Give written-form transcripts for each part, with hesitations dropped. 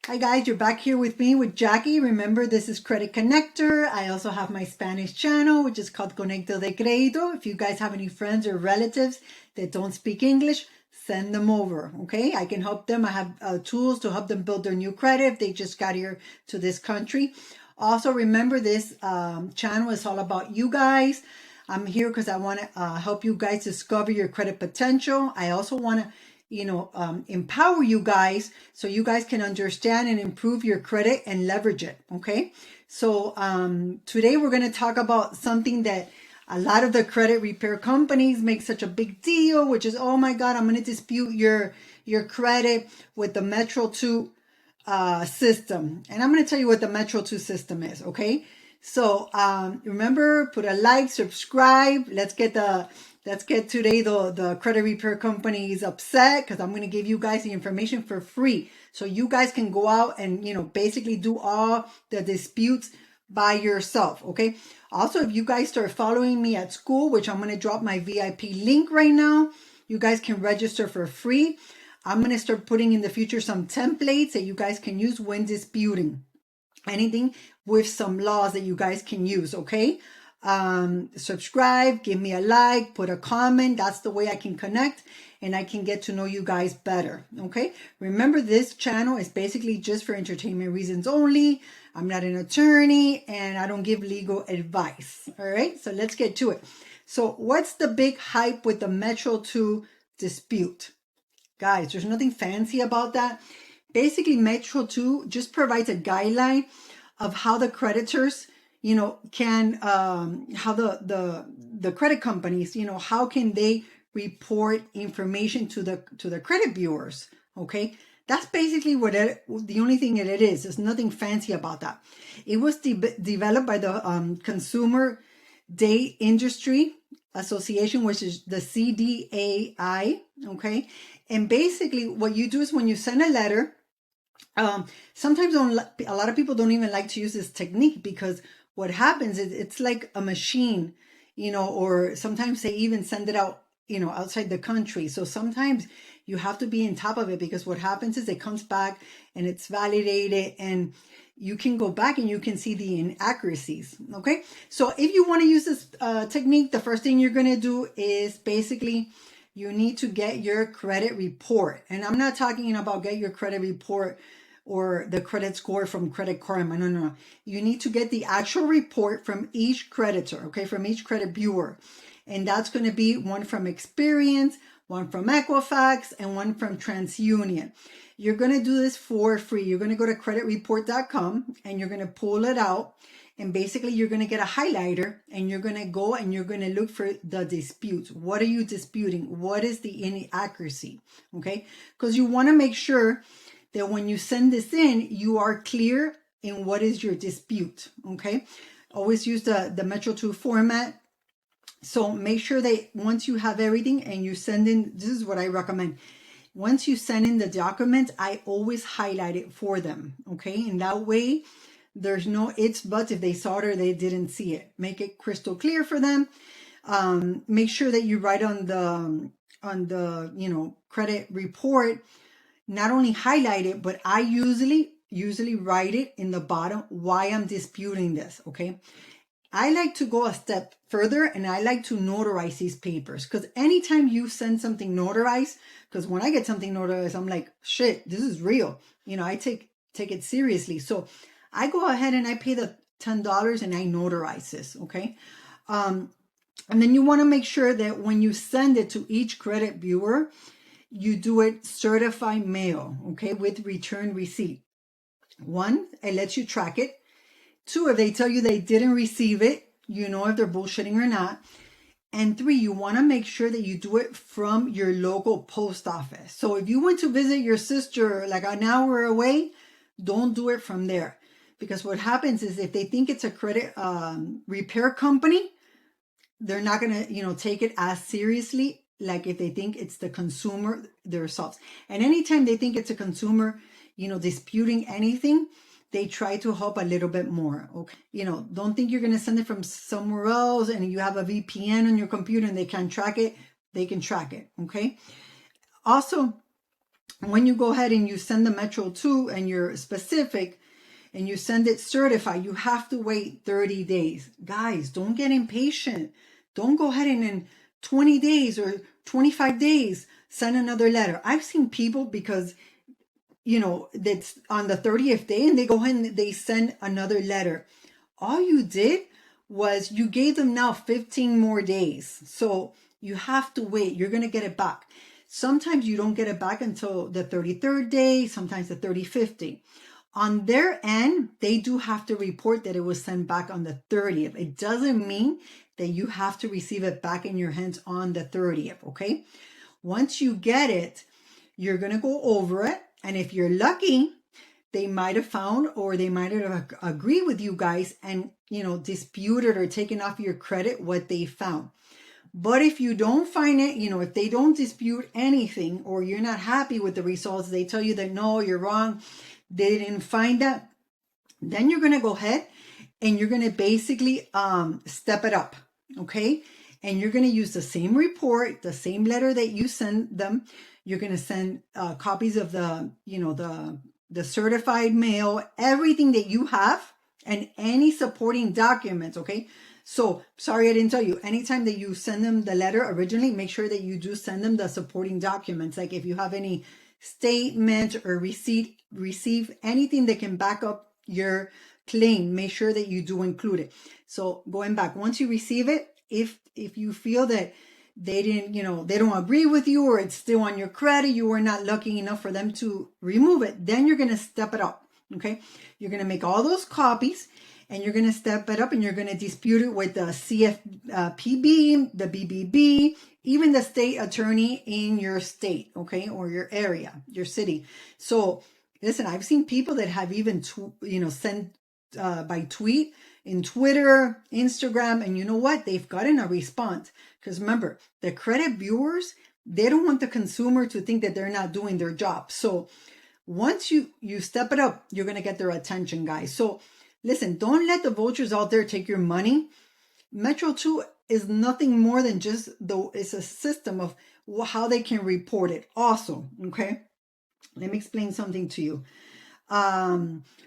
Hi guys, you're back here with me with Jackie. Remember, this is Credit Connector. I also have my Spanish channel, which is called Conecto de Crédito. If you guys have any friends or relatives that don't speak English, send them over, okay? I can help them. I have tools to help them build their new credit if they just got here to this country. Also, remember, this channel is all about you guys. I'm here because I want to help you guys discover your credit potential. I also want to empower you guys so you guys can understand and improve your credit and leverage it. Okay. So, today we're going to talk about something that a lot of the credit repair companies make such a big deal, which is, oh my God, I'm going to dispute your credit with the Metro 2 system. And I'm going to tell you what the Metro 2 system is. Okay. So, remember, put a like, subscribe. Let's get today the credit repair companies upset because I'm going to give you guys the information for free. So you guys can go out and, basically do all the disputes by yourself. Okay. Also, if you guys start following me at school, which I'm going to drop my VIP link right now, you guys can register for free. I'm going to start putting in the future some templates that you guys can use when disputing anything with some laws that you guys can use. Okay. Subscribe, give me a like, put a comment. That's the way I can connect and I can get to know you guys better. Okay. Remember, this channel is basically just for entertainment reasons only. I'm not an attorney and I don't give legal advice. All right. So let's get to it. So what's the big hype with the Metro 2 dispute? Guys, there's nothing fancy about that. Basically, Metro 2 just provides a guideline of how the creditors, can, how the credit companies, how can they report information to the credit bureaus. Okay. That's basically the only thing that it is. There's nothing fancy about that. It was developed by the Consumer Day Industry Association, which is the CDAI. Okay. And basically what you do is when you send a letter, sometimes a lot of people don't even like to use this technique because what happens is it's like a machine, or sometimes they even send it out, outside the country. So sometimes you have to be on top of it because what happens is it comes back and it's validated and you can go back and you can see the inaccuracies. Okay. So if you want to use this technique, the first thing you're going to do is basically you need to get your credit report. And I'm not talking about get your credit report or the credit score from Credit Karma. No. You need to get the actual report from each creditor, okay, from each credit bureau. And that's going to be one from Experience, one from Equifax, and one from TransUnion. You're going to do this for free. You're going to go to creditreport.com and you're going to pull it out. And basically, you're going to get a highlighter and you're going to go and you're going to look for the disputes. What are you disputing? What is the inaccuracy? Okay, because you want to make sure that when you send this in, you are clear in what is your dispute. Okay, always use the Metro 2 format. So make sure that once you have everything and you send in, this is what I recommend. Once you send in the documents, I always highlight it for them. Okay, and that way there's no ifs, buts if they saw it or they didn't see it. Make it crystal clear for them. Make sure that you write on the credit report, not only highlight it, but I usually write it in the bottom why I'm disputing this. Okay. I like to go a step further and I like to notarize these papers because anytime you send something notarized, because when I get something notarized, I'm like, shit, this is real. I take it seriously. So I go ahead and I pay the $10 and I notarize this. Okay. And then you want to make sure that when you send it to each credit bureau, you do it certified mail, okay, with return receipt. 1, it lets you track it. 2, if they tell you they didn't receive it, you know if they're bullshitting or not. And 3, you want to make sure that you do it from your local post office. So if you went to visit your sister like an hour away, don't do it from there. Because what happens is if they think it's a credit repair company, they're not going to, take it as seriously like if they think it's the consumer themselves. And anytime they think it's a consumer, disputing anything, they try to help a little bit more. Okay. Don't think you're going to send it from somewhere else and you have a VPN on your computer and they can't track it. They can track it. Okay. Also, when you go ahead and you send the Metro 2 and you're specific and you send it certified, you have to wait 30 days. Guys, don't get impatient. Don't go ahead and in 20 days or 25 days send another letter. I've seen people because, that's on the 30th day and they go ahead and they send another letter. All you did was you gave them now 15 more days. So you have to wait. You're going to get it back. Sometimes you don't get it back until the 33rd day, sometimes the 35th day. On their end, they do have to report that it was sent back on the 30th. It doesn't mean that you have to receive it back in your hands on the 30th, okay? Once you get it, you're going to go over it. And if you're lucky, they might have found or they might have agreed with you guys and, disputed or taken off your credit what they found. But if you don't find it, if they don't dispute anything or you're not happy with the results, they tell you that, no, you're wrong, they didn't find that, then you're going to go ahead and you're going to basically step it up, okay? And you're going to use the same report, the same letter that you send them. You're going to send copies of the certified mail, everything that you have, and any supporting documents, okay? So, sorry I didn't tell you, anytime that you send them the letter originally, make sure that you do send them the supporting documents. Like if you have any statement or receive anything that can back up your claim, make sure that you do include it. So going back, once you receive it, if you feel that they didn't, they don't agree with you or it's still on your credit, you were not lucky enough for them to remove it, then you're going to step it up, okay? You're going to make all those copies and you're going to step it up and you're going to dispute it with the CFPB, the BBB, even the state attorney in your state, okay, or your area, your city. So listen, I've seen people that have even, sent by tweet in Twitter, Instagram, and you know what? They've gotten a response. Because remember, the credit bureaus, they don't want the consumer to think that they're not doing their job. So once you step it up, you're going to get their attention, guys. So listen, don't let the vultures out there take your money. Metro 2 is nothing more than just it's a system of how they can report it also, okay? Let me explain something to you.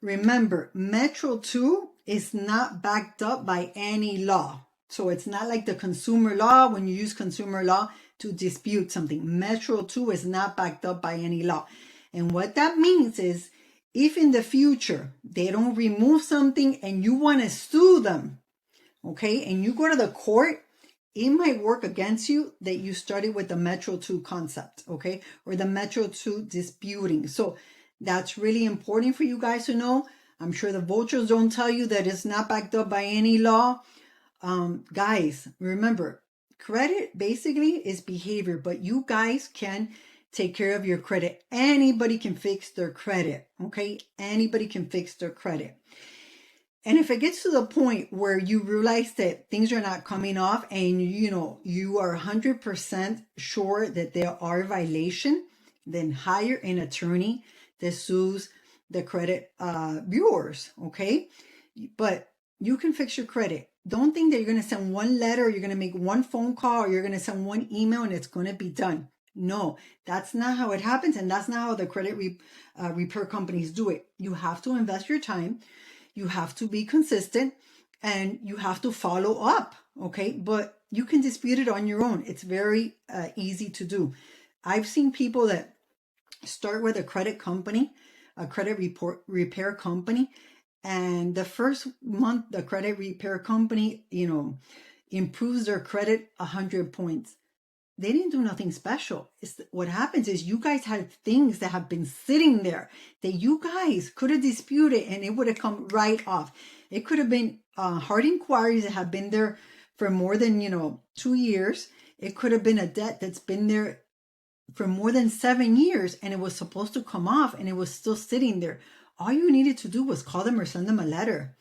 Remember, Metro 2 is not backed up by any law. So it's not like the consumer law when you use consumer law to dispute something. Metro 2 is not backed up by any law. And what that means is if in the future they don't remove something and you want to sue them, okay, and you go to the court, it might work against you that you started with the Metro 2 concept, okay, or the Metro 2 disputing. So that's really important for you guys to know. I'm sure the vultures don't tell you that it's not backed up by any law. Guys, remember, credit basically is behavior, but you guys can take care of your credit. Anybody can fix their credit, okay? Anybody can fix their credit. And if it gets to the point where you realize that things are not coming off and you are 100% sure that there are violations, then hire an attorney that sues the credit bureaus, okay? But you can fix your credit. Don't think that you're going to send one letter, you're going to make one phone call, or you're going to send one email and it's going to be done. No, that's not how it happens, and that's not how the credit repair companies do it. You have to invest your time, you have to be consistent, and you have to follow up, okay? But you can dispute it on your own. It's very easy to do. I've seen people that start with a credit company, a credit repair company, and the first month the credit repair company, improves their credit 100 points. They didn't do nothing special. What happens is you guys have things that have been sitting there that you guys could have disputed and it would have come right off. It could have been hard inquiries that have been there for more than 2 years. It could have been a debt that's been there for more than 7 years and it was supposed to come off and it was still sitting there. All you needed to do was call them or send them a letter.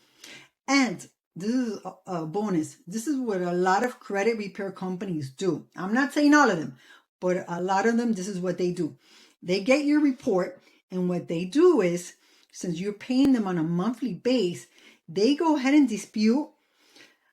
And this is a bonus. This is what a lot of credit repair companies do. I'm not saying all of them, but a lot of them, this is what they do. They get your report, and what they do is, since you're paying them on a monthly base, they go ahead and dispute,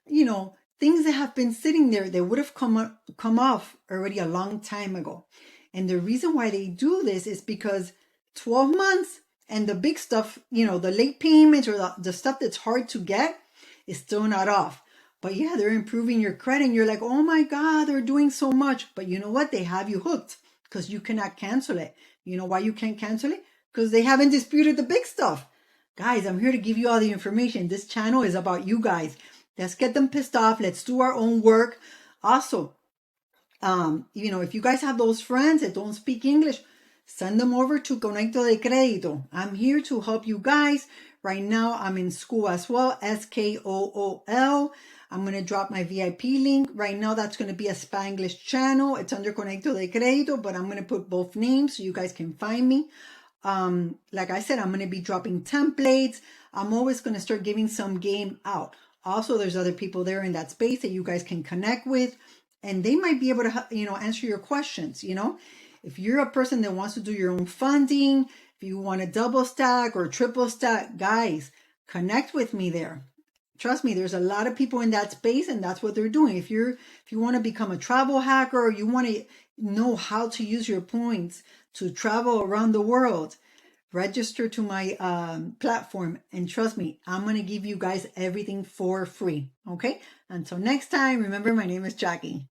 things that have been sitting there that would have come off already a long time ago. And the reason why they do this is because 12 months and the big stuff, the late payments or the stuff that's hard to get is still not off. But yeah, they're improving your credit and you're like, oh my God, they're doing so much. But you know what? They have you hooked because you cannot cancel it. You know why you can't cancel it? Because they haven't disputed the big stuff. Guys, I'm here to give you all the information. This channel is about you guys. Let's get them pissed off. Let's do our own work. Also, if you guys have those friends that don't speak English, send them over to Conecto de Crédito. I'm here to help you guys. Right now, I'm in school as well, SKOOL. I'm going to drop my VIP link. Right now, that's going to be a Spanglish channel. It's under Conecto de Crédito, but I'm going to put both names so you guys can find me. Like I said, I'm going to be dropping templates. I'm always going to start giving some game out. Also, there's other people there in that space that you guys can connect with, and they might be able to, answer your questions. If you're a person that wants to do your own funding, if you want to double stack or triple stack, guys, connect with me there. Trust me, there's a lot of people in that space, and that's what they're doing. If you want to become a travel hacker, or you want to know how to use your points to travel around the world, register to my platform, and trust me, I'm going to give you guys everything for free. Okay? Until next time, remember, my name is Jackie.